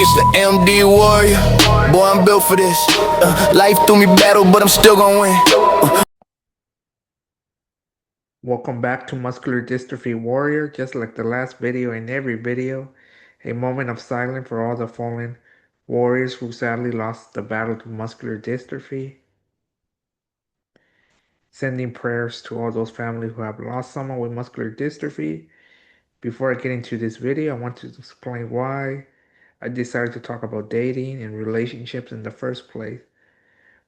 It's the MD warrior. Boy, I'm built for this. Life threw me battle, but I'm still gonna win. Welcome back to Muscular Dystrophy Warrior. Just like the last video, in every video, a moment of silence for all the fallen warriors who sadly lost the battle to muscular dystrophy. Sending prayers to all those families who have lost someone with muscular dystrophy. Before I get into this video, I want to explain why I decided to talk about dating and relationships in the first place.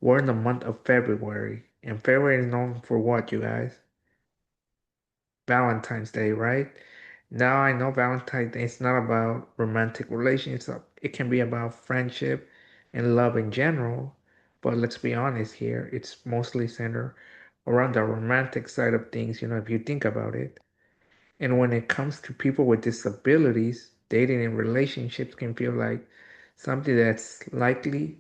We're in the month of February, and February is known for what, you guys? Valentine's Day, right? Now I know Valentine's Day is not about romantic relationships. It can be about friendship and love in general. But let's be honest here, it's mostly centered around the romantic side of things, if you think about it. And when it comes to people with disabilities, dating and relationships can feel like something that's likely,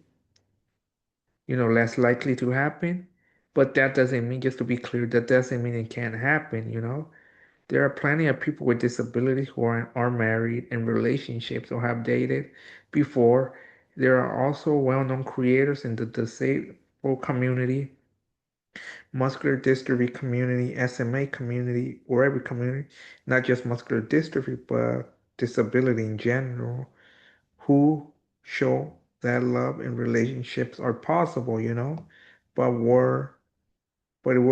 less likely to happen. But that doesn't mean, just to be clear, that doesn't mean it can't happen. There are plenty of people with disabilities who are married in relationships or have dated before. There are also well-known creators in the disabled community, muscular dystrophy community, SMA community, or every community, not just muscular dystrophy, but disability in general, who show that love and relationships are possible. But we're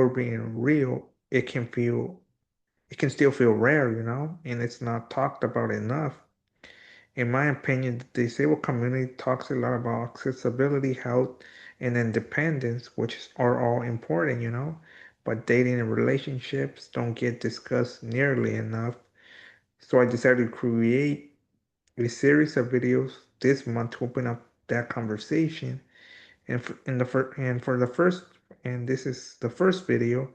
being real, it can still feel rare, and it's not talked about enough. In my opinion, the disabled community talks a lot about accessibility, health, and independence, which are all important, but dating and relationships don't get discussed nearly enough. So I decided to create a series of videos this month to open up that conversation. And this is the first video.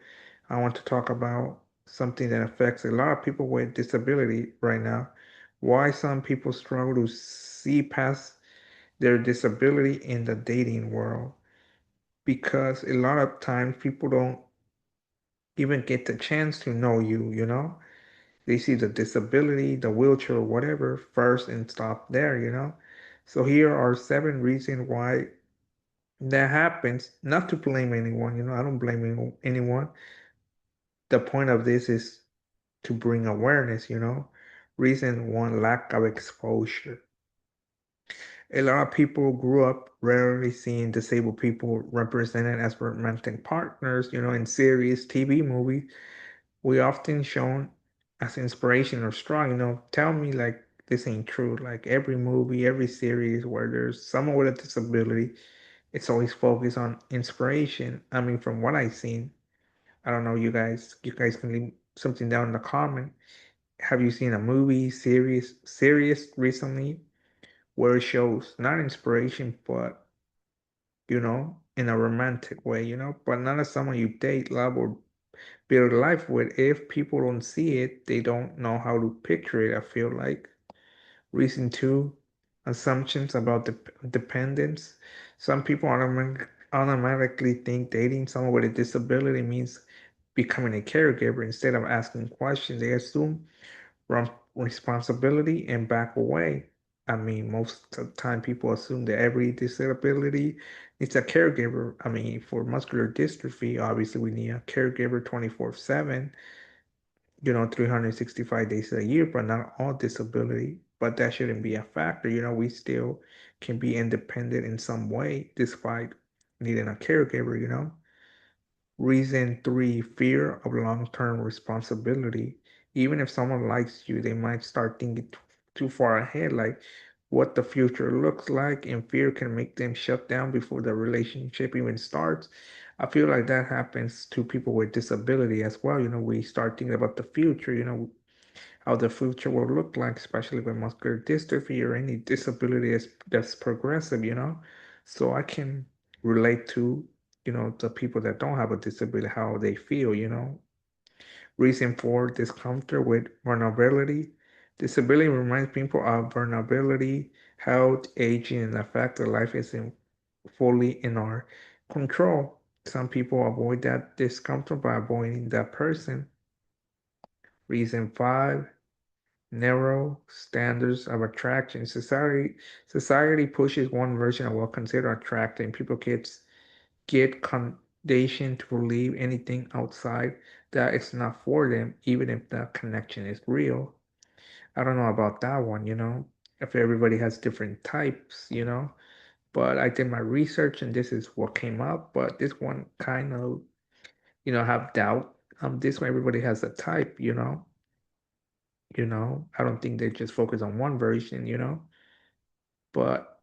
I want to talk about something that affects a lot of people with disability right now. Why some people struggle to see past their disability in the dating world. Because a lot of times people don't even get the chance to know you. They see the disability, the wheelchair, or whatever first and stop there. So here are 7 reasons why that happens. Not to blame anyone, I don't blame anyone. The point of this is to bring awareness. Reason one, lack of exposure. A lot of people grew up rarely seeing disabled people represented as romantic partners, in series, TV movies. We often shown as inspiration or strong. Tell me like this ain't true. Like every movie, every series where there's someone with a disability, it's always focused on inspiration. I mean, from what I've seen, I don't know, you guys can leave something down in the comment. Have you seen a movie, series recently where it shows not inspiration, but in a romantic way, but not as someone you date, love, or build a life with. If people don't see it, they don't know how to picture it, I feel like. Reason two, assumptions about dependence. Some people automatically think dating someone with a disability means becoming a caregiver. Instead of asking questions, they assume responsibility and back away. I mean, most of the time people assume that every disability needs a caregiver. I mean, for muscular dystrophy, obviously we need a caregiver 24/7, 365 days a year, but not all disability. But that shouldn't be a factor. We still can be independent in some way despite needing a caregiver. Reason three, fear of long-term responsibility. Even if someone likes you, they might start thinking too far ahead, like what the future looks like, and fear can make them shut down before the relationship even starts. I feel like that happens to people with disability as well. We start thinking about the future, how the future will look like, especially with muscular dystrophy or any disability that's progressive. So I can relate to, the people that don't have a disability, how they feel. Reason for discomfort with vulnerability. Disability reminds people of vulnerability, health, aging, and the fact that life isn't fully in our control. Some people avoid that discomfort by avoiding that person. Reason five, narrow standards of attraction. Society pushes one version of what considered attractive, and people get conditioned to believe anything outside that it's not for them, even if the connection is real. I don't know about that one, if everybody has different types, but I did my research and this is what came up. But this one kind of, have doubt. This one everybody has a type, I don't think they just focus on one version, but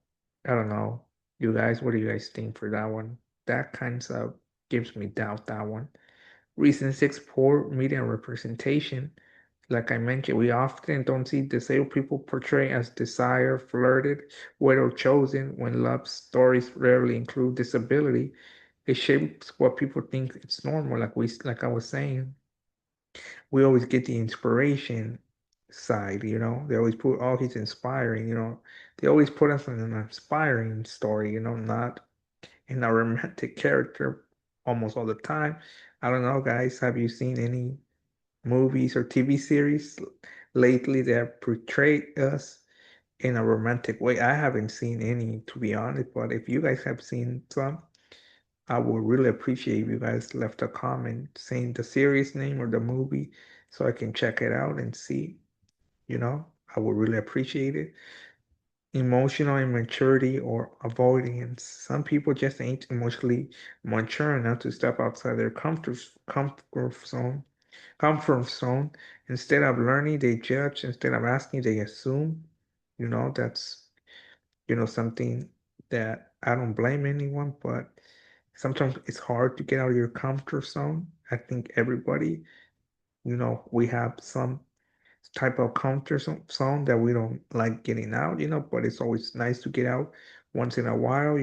I don't know. You guys, what do you guys think for that one? That kind of gives me doubt, that one. Reason six, poor media representation. Like I mentioned, we often don't see disabled people portrayed as desired, flirted, with, or chosen when love stories rarely include disability. It shapes what people think it's normal. Like I was saying, we always get the inspiration side, They always put, oh, he's inspiring, They always put us in an inspiring story, not in a romantic character almost all the time. I don't know, guys, have you seen any movies or TV series lately that portrayed us in a romantic way? I haven't seen any, to be honest, but if you guys have seen some, I would really appreciate if you guys left a comment saying the series name or the movie so I can check it out and see, you know, I would really appreciate it. Emotional immaturity or avoidance. Some people just ain't emotionally mature enough to step outside their comfort zone. Instead of learning, they judge. Instead of asking, they assume. That's, something that I don't blame anyone, but sometimes it's hard to get out of your comfort zone. I think everybody, we have some type of comfort zone that we don't like getting out, but it's always nice to get out once in a while.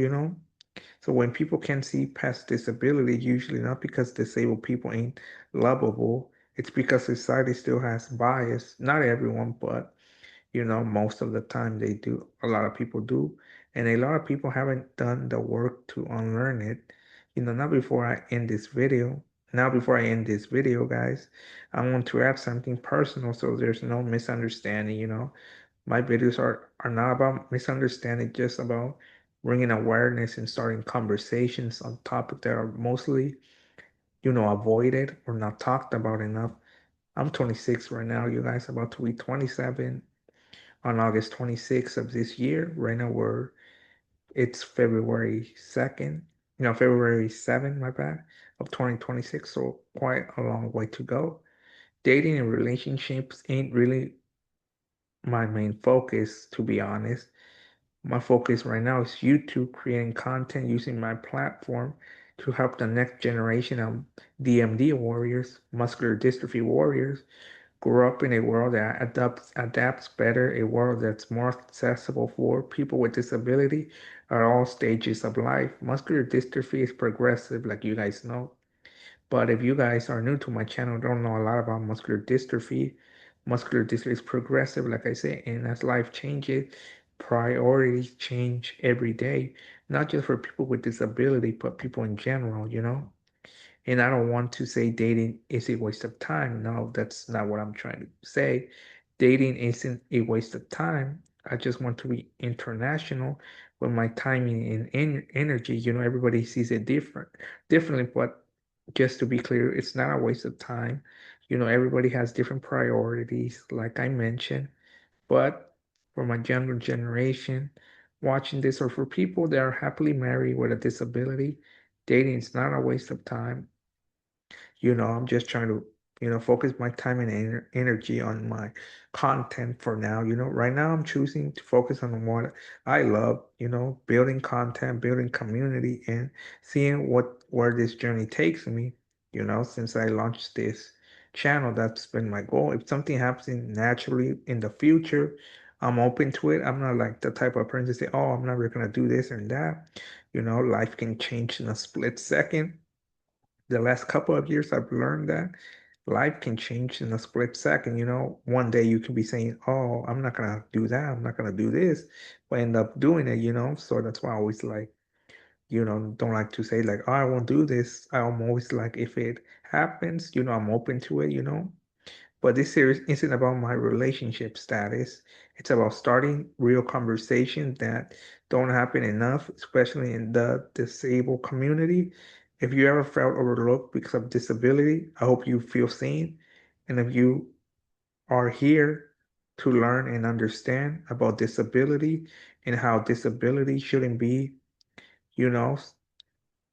So when people can see past disability, usually not because disabled people ain't lovable, it's because society still has bias. Not everyone, but most of the time they do. A lot of people do. And a lot of people haven't done the work to unlearn it. Now before I end this video, guys, I want to add something personal so there's no misunderstanding. My videos are not about misunderstanding, just about bringing awareness and starting conversations on topics that are mostly, avoided or not talked about enough. I'm 26 right now, you guys, about to be 27 on August 26th of this year. Right now it's February 2nd, February 7th, my bad, of 2026. So quite a long way to go. Dating and relationships ain't really my main focus, to be honest. My focus right now is YouTube, creating content using my platform to help the next generation of DMD warriors, muscular dystrophy warriors, grow up in a world that adapts better, a world that's more accessible for people with disability at all stages of life. Muscular dystrophy is progressive, like you guys know. But if you guys are new to my channel, don't know a lot about muscular dystrophy is progressive, like I said, and as life changes, priorities change every day, not just for people with disability, but people in general. And I don't want to say dating is a waste of time. No, that's not what I'm trying to say. Dating isn't a waste of time. I just want to be international with my timing and energy. Everybody sees it differently, but just to be clear, it's not a waste of time. Everybody has different priorities, like I mentioned. But for my younger generation watching this, or for people that are happily married with a disability, dating is not a waste of time. I'm just trying to, focus my time and energy on my content for now. Right now I'm choosing to focus on what I love, building content, building community, and seeing where this journey takes me, since I launched this channel. That's been my goal. If something happens naturally in the future, I'm open to it. I'm not like the type of person to say, oh, I'm never gonna do this and that. Life can change in a split second. The last couple of years, I've learned that life can change in a split second. One day you can be saying, "Oh, I'm not gonna do that. I'm not gonna do this," but end up doing it. So that's why I always like, don't like to say like, "Oh, I won't do this." I'm always like, if it happens, I'm open to it. But this series isn't about my relationship status. It's about starting real conversations that don't happen enough, especially in the disabled community. If you ever felt overlooked because of disability, I hope you feel seen. And if you are here to learn and understand about disability and how disability shouldn't be, you know,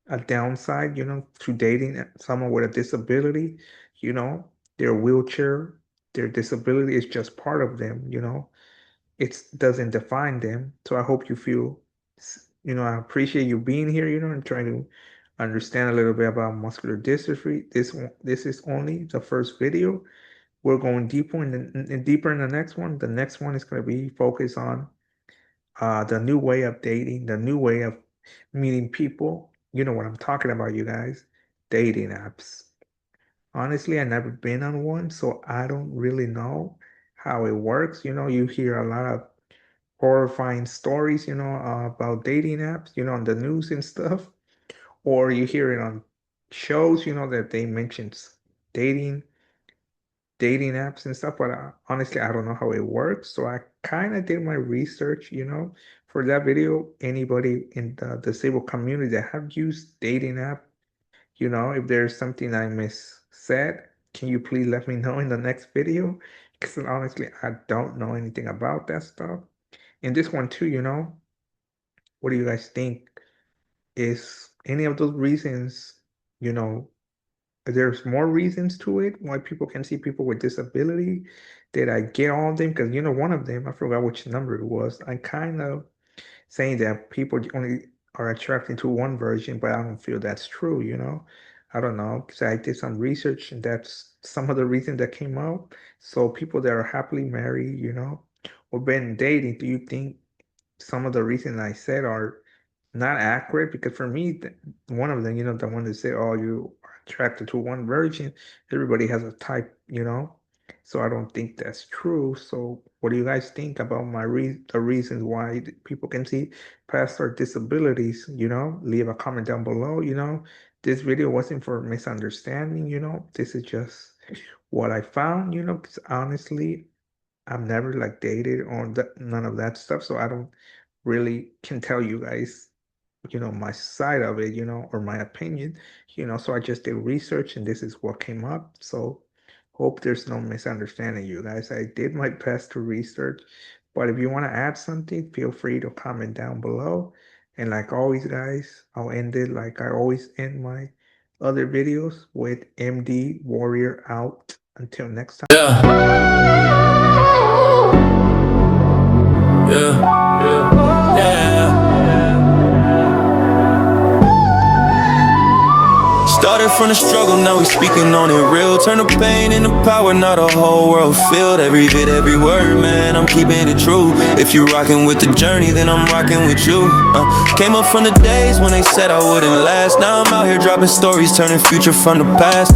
a downside, to dating someone with a disability, you know, their wheelchair, their disability is just part of them, it doesn't define them. So I hope you feel, I appreciate you being here, and trying to understand a little bit about muscular dystrophy. This is only the first video. We're going deeper in the next one. The next one is going to be focused on the new way of dating, the new way of meeting people. You know what I'm talking about, you guys. Dating apps. Honestly, I've never been on one, so I don't really know how it works. You hear a lot of horrifying stories, about dating apps, on the news and stuff, or you hear it on shows, that they mention dating dating apps and stuff, but honestly, I don't know how it works. So I kind of did my research, for that video. Anybody in the disabled community that have used dating app, if there's something I miss said, can you please let me know in the next video? Because honestly, I don't know anything about that stuff. And this one too, what do you guys think? Is any of those reasons, you know, there's more reasons to it why people can see people with disability. Did I get all of them? Because one of them, I forgot which number it was. I kind of saying that people only are attracted to one version, but I don't feel that's true, I don't know, because I did some research and that's some of the reasons that came out. So people that are happily married, or been dating, do you think some of the reasons I said are not accurate? Because for me, one of them, the one that said, "Oh, you are attracted to one virgin." Everybody has a type, So I don't think that's true. So what do you guys think about the reasons why people can see past their disabilities? Leave a comment down below. This video wasn't for misunderstanding. This is just what I found. Because honestly, I've never like dated or none of that stuff, so I don't really can tell you guys, my side of it, or my opinion, so I just did research and this is what came up. So hope there's no misunderstanding, you guys. I did my best to research, but if you want to add something, feel free to comment down below. And like always, guys, I'll end it like I always end my other videos with MD Warrior out. Until next time. Started from the struggle, now we speaking on it real. Turn the pain into power, now the whole world filled. Every bit, every word, man, I'm keeping it true. If you rocking with the journey, then I'm rocking with you. Came up from the days when they said I wouldn't last. Now I'm out here dropping stories, turning future from the past.